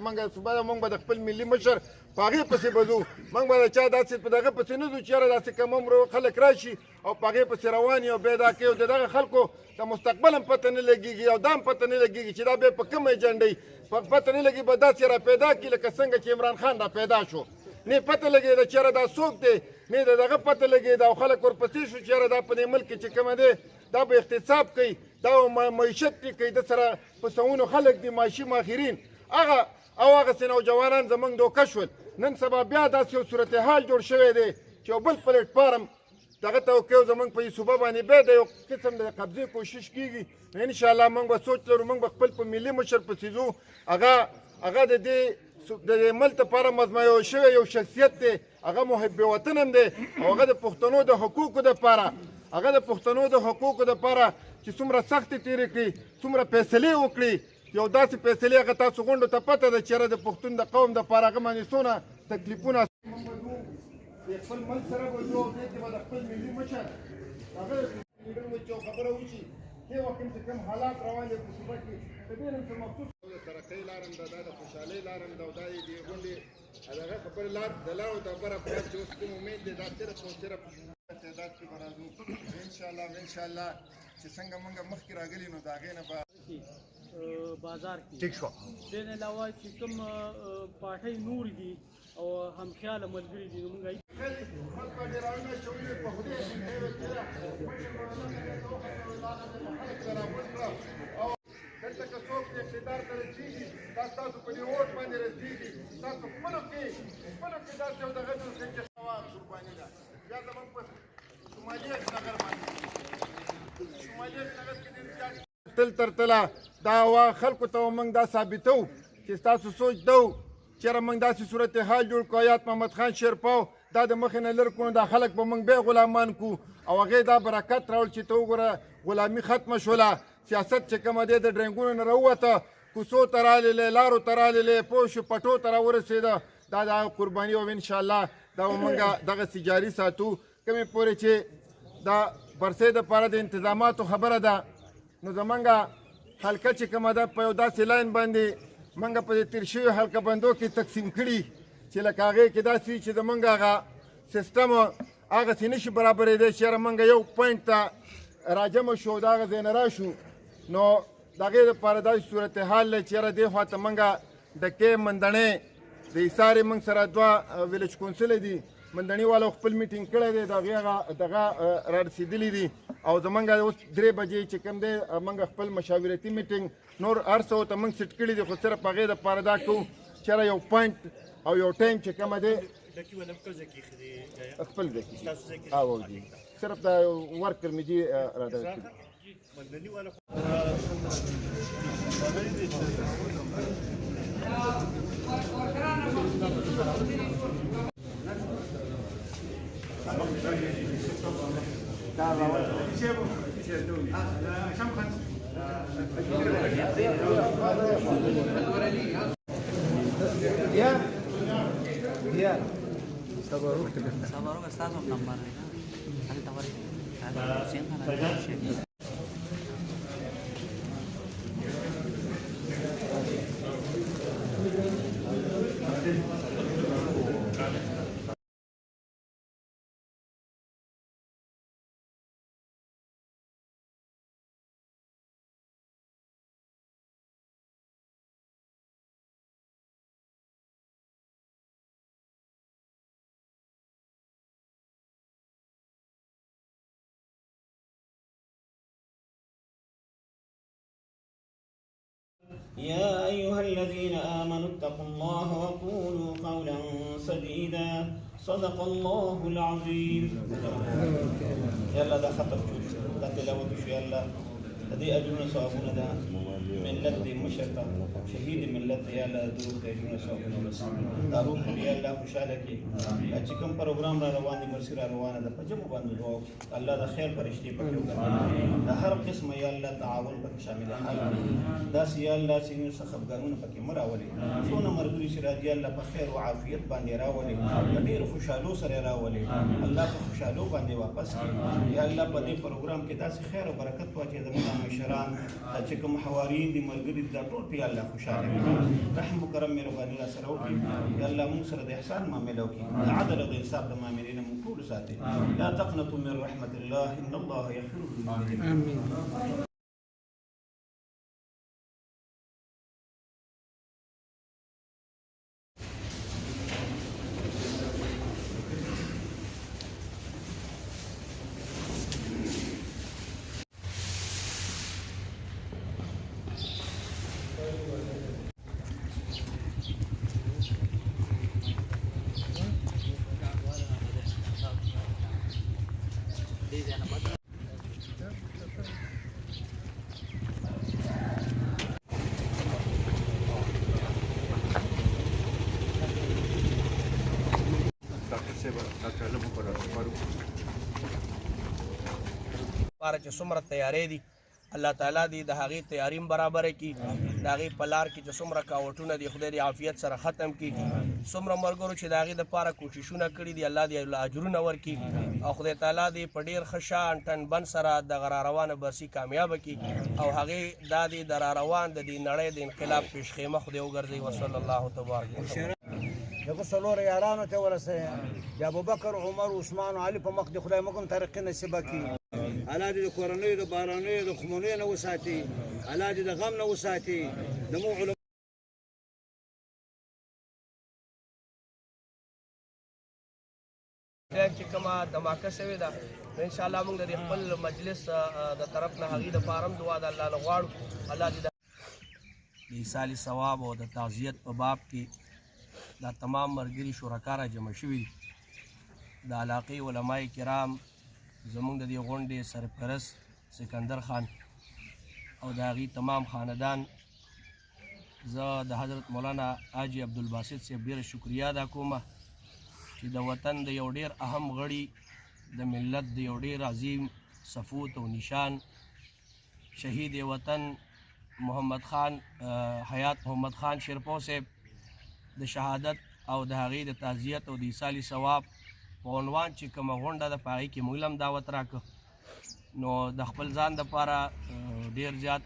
منګه صبح مونږ به د خپل ملي مشر په هغې پسې به ځو مونږ به د چا داسې په دغه پسې نه ځو چې یاره داسې کم عمره خلک راشي او په هغې پسې روان یي او بیا دا کوي او د دغه خلکو د مستقبل هم پته نه لګېږي او دا هم پته نه لګېږي چې دا بیا په کوم ایجنډه یي پته نه لګي به داسې را پیدا کړي لکه څنګه چې عمران خان را پیدا شو نه پته لګېده چې یاره دا څوک دی نه د دغه پته لګېده او خلک ورپسې شو چې یاره دا په دې ملک کې چې کومه دی دا به اقتصاب کوي دا معیشت پرې کوي د سره په سوونو خلک دي معاشي ماهرین هغسې نوجوانان زموږ دوکه شول نن سبا بیا داسې یو صورتحال جوړ شوی دی چې یو بل پلیټفارم دغه ته وکړو زموږ په صوبه باندې بیا د یو قسم د قبضې کوشش کېږي نو انشاءالله موږ به سوچ لرو موږ به خپل په ملي مشر پسې ځو هغه د دې ملک لپاره مزمایو شوی یو شخصیت دی هغه محب وطن هم دی او هغه د پښتنو د حقوقو دپاره چې څومره سختې تېرې کړي څومره فیصلې وکړي یو داسې فیصلې هغه تاسو غونډو ته پته ده چې یاره د پښتون د قوم دپاره هغه باندې څونه تکلیفونه خپل ملک سره به ځو او دې کې به د خپل ملي مشر هغه لیډر وچ یو خبره وشي دې وخت چې کوم حالات روان دي په صوبه کې د دې نن څه مخصوص د ترقۍ لارم ده دا د خوشحالۍ لارم ده او دا یې دې غونډې هغه خبرې د لارو دپاره په چې اوس کوم امید دی دا صرف او صرف تعداد کې به راځو انشاءالله چې څنګه موږ مخکې راغلي نو د هغې نه به بازار کې ټیک شو دې نه علاوه چې کوم پارټۍ نور دي او همخیاله ملګري دي نو موږ دلته که څوک اقتدار ته رسېږي دا ستاسو په دې ووټ باندې رسېږي ستاسو خپلو کې داسې یو دغه جوړ کړي چې قرباني ده بیا زموږ په شمالي نګر باندې تل تر تله دا خلکو ته موږ دا ثابتو چې ستاسو سوچ دو چېرې موږ داسې صورتحال جوړ کړو آیات محمد خان شیرپاو دا د مخې نه لرې کړو دا خلک به موږ بیا غلامان کړو او هغې دا برکت راوړ چې ته وګوره غلامي ختمه شوله سیاست چې کومه دی د ډرینګونو نه راووته کوڅو ته راللې لارو ته راللې پوه شو پټو ته راورسېده دا د هغه قرباني او انشاءالله دا به موږ دغسې جاري ساتو کومې پورې چې دا برسې دپاره د انتظاماتو خبره ده نو زمونږ حلقه چې کومه ده په یو داسې لاین باندې موږ په دې تېر شویو حلقه بندو کې تقسیم کړي چې لکه هغې کې داسې وي چې زمونږ هغه سیسټم هغسې نشي برابرېدی چې یاره موږ یو پوینټ ته راجمع شو د هغه ځای نه راشو نو د هغې دپاره داسې صورتحال دی چې یاره دې خوا ته موږ ډکې مندڼې د ایسارې موږ سره دوه ویلیج کونسلې دي مندڼي والو خپل میټینګ کړی دی د هغې هغه دغه را رسېدلي دي او زمونږ اوس 3 بجې چې کوم دی موږ خپل مشاورتي میټینګ نور هر څه ورته موږ سیټ کړي دي خو صرف هغې دپاره دا کوو چې یاره یو پوینټ او یو ټایم چې کومه دی خپل ځای کې او جي صرف دا ورک کمیټي را دغه کړي Sabarok estás on number. Ada tawar. Ada siang kan ada share. يا أيها الذين آمنوا اتقوا الله وقولوا قولا سديدا صدق الله العظيم. يلا ده خطر ده تلاوة شو يلا هذه أجرنا صوابنا ده من لدي مشرطة شهيد من لدي يلا دروب أجرنا صوابنا بس داروب يلا خوشالكي أشكم پروگرام را رواني برسي را روانه ده پجمو باندې دعا الله ده خیر پرشتي پکې وکړي ده هر قسم يلا تعاون پکې شامل حال ده يلا سينو خفګانونه پکې مراولي څونه مرګري شراجي الله په خیر او عافیت باندې راولي ډېر خوشالو سره راولي الله په خوشالو باندې واپس کړي یا الله په دې پروګرام کې داسې خیر او برکت واچي زموږ مشران چې کوم حواري خویندې ملګري دا ټول پې الله خوشحاله کړي رحم وکرم مهرباني را سره وکړي یا الله موږ سره د احسان معامله وکړي د عدل او د انصاف د معاملې نه موږ ټول ساتي لا تقنطوا من رحمة الله ان الله يغفر الذنوب جميعا. پاره چې څومره تیارې دي الله تعالی دې د هغې تیاریم برابره کړي د هغې په لار کې چې څومره کاوټونه دي خدای دې عافیت سره ختم کړي څومره ملګرو چې د هغې دپاره کوششونه کړي دي الله دې اجرونه ورکړي او خدای تعالی دې په ډېر ښه شان ټن بند سره دغه راروانه برسي کامیابه کړي او هغې دا دې د راروان د دې نړۍ د انقلاب پیشخیمه خدای وګرځوي وصلی الله تبارک وتعالی. دغه څلور یارانو ته ورسوي د ابوبکر عمر عثمان علي په مخ د خدای مګم ترقي نصیبه کړي الله دې د کورنیو د بارانیو د خمونیو نه وساتي الله دې د غم نه وساتي زموږ علما چې کومه دماکه شوې ده انشاءالله موږ د خپل مجلس د طرف نه هغې دپاره هم دعا د الله نه غواړو الله دې د ایصال ثواب او د تعزیت په باب کې دا تمام ملګري شرکا را جمع شوي دي د علاقې علماء کرام زمونږ د دې غونډې سرپرست سکندر خان او د هغې تمام خاندان زه د حضرت مولانا حاجي عبدالباسط صاحب ډېره شکریه ادا کوم چې د وطن د یو ډېر اهم غړي د ملت د یو ډېر عظیم صفوت او نشان شهید وطن محمد خان حیات محمد خان شیرپو صاحب د شهادت او د هغې د تعزیت او د ایصال ثواب په عنوان چې کومه غونډه ده په هغې کې موږ هم دعوت راکړه نو د خپل ځان دپاره ډېر زیات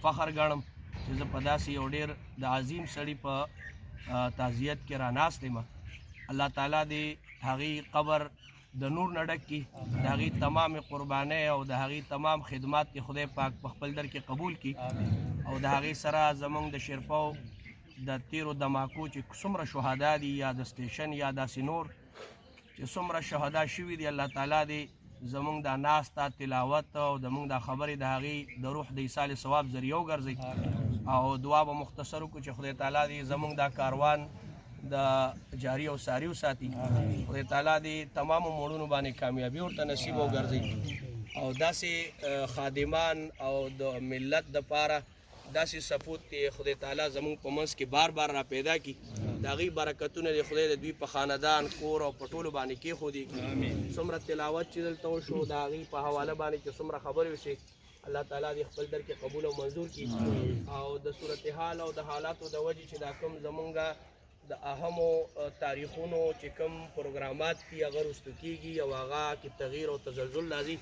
فخر ګڼم چې زه په داسې یو ډېر د عظیم سړي په تعزیت کې راناست یم الله تعالی دې هغې قبر د نور نه ډک کړي د هغې تمام قربانۍ او د هغې تمام خدمات کې خدای پاک په خپل در کې قبول کړي او د هغې سره زموږ د شیرپو د تیرو دماکو چې څومره شهدا دي یا د سټیشن یا داسې نور چې څومره شهدا شوي دي الله تعالی دې زموږ دا ناسته تلاوت او زموږ دا خبرې د هغې د روح د ایصال ثواب ذریعه وګرځوي او دعا به مختصر وکړو چې خدای تعالی دې زموږ دا کاروان د جاری او ساری وساتي خدای تعالی دې تمامو موړونو باندې کامیابي ورته نصیب وګرځوي او داسې خادمان او د ملت دپاره داسې صفوت دی خدای تعالی زموږ په منځ کې بار بار را پیدا کړي د هغې برکتونه د خدای د دوی په خاندان کور او په ټولو باندې کېښودي څومره تلاوت چې دلته وشو د هغې په حواله باندې چې څومره خبرې وشي الله تعالی دې خپل در کې قبول او منظور کړي او د صورتحال او د حالاتو د وجې چې دا کوم زمونږ د اهمو تاریخونو چې کوم پروګرامات دي هغه رستو کېږي او هغه کې تغییر او تزلزل راځي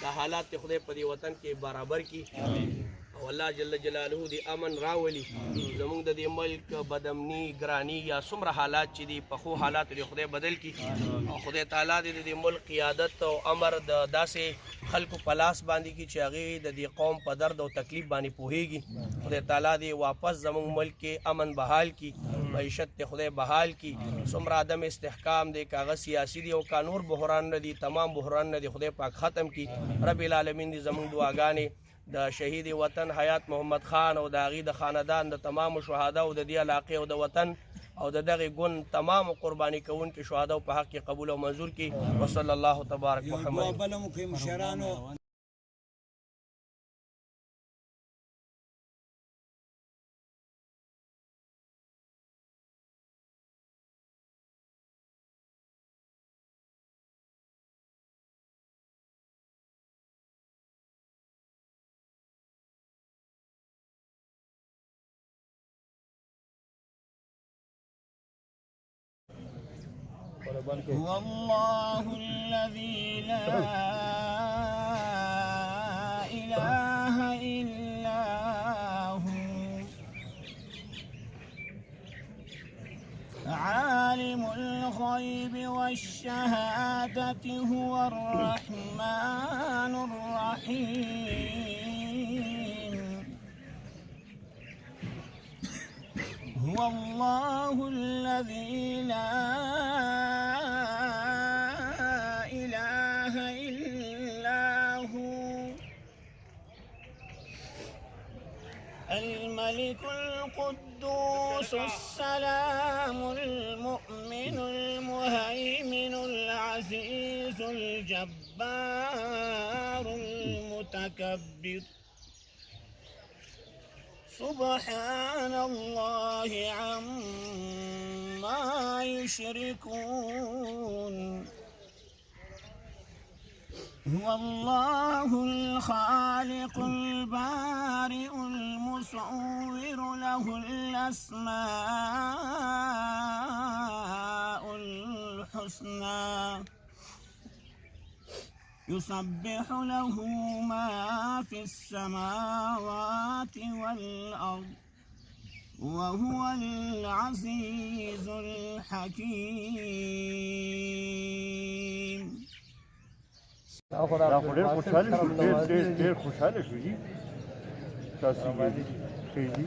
دا حالات دې خدای په دې وطن کې برابر کړي او الله جل جلاله دې امن راولي زموږ د دې ملک بدامني ګراني یا څومره حالات چې دي پخو حالات دې خدای بدل کړي او خدای تعالی دې د دې ملک قیادت او امر د داسې خلکو په لاس باندې کړي چې هغې د دې قوم په درد او تکلیف باندې پوهیږي خدای تعالی دې واپس زموږ ملک کې امن بحال کړي معیشت ته خدای بحال کی څومره عدم استحکام دی کاغذ سیاسی دی او قانون بحران نه دي تمام بحران نه دي خدای پاک ختم کی رب العالمین دې زموږ دعاګانې د شهید وطن حیات محمد خان او د هغې د خاندان د تمامو شهدا او د دې علاقې او د وطن او د دغې ګوند تمامو قرباني کوونکي شهدا په حق کې قبول او منظور کی وصلی الله تبارک محمد بله مو کوي مشرانو هو الله الذي لا إله إلا عالم الغيب والشهادة هو الرحمن الرحيم هو الله الذي لا إله إلا هو الملك القدوس السلام المؤمن المهيمن العزيز الجبار المتكبر سبحان الله عما يشركون هو الله الخالق البارئ المصور له الأسماء الحسنى يسبح له ما في السماوات والأرض وهو العزيز الحكيم. ډېر خوشاله شو جی تاسو خیلی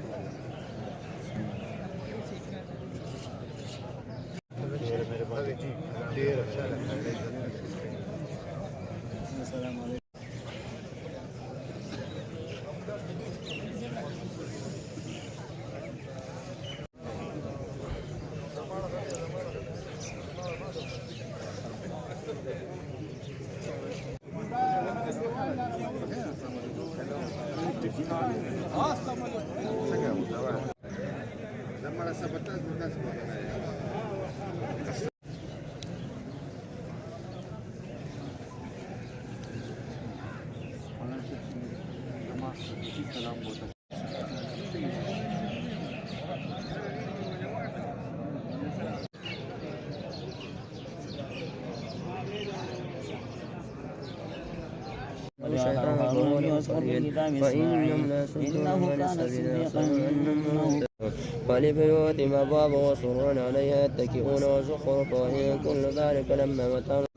الشيطان فإنهم لا يصدون عن السبيل ولبيوتهم أبواب وسرور عليها يتكئون وزخرف وإن كل ذلك لما متاع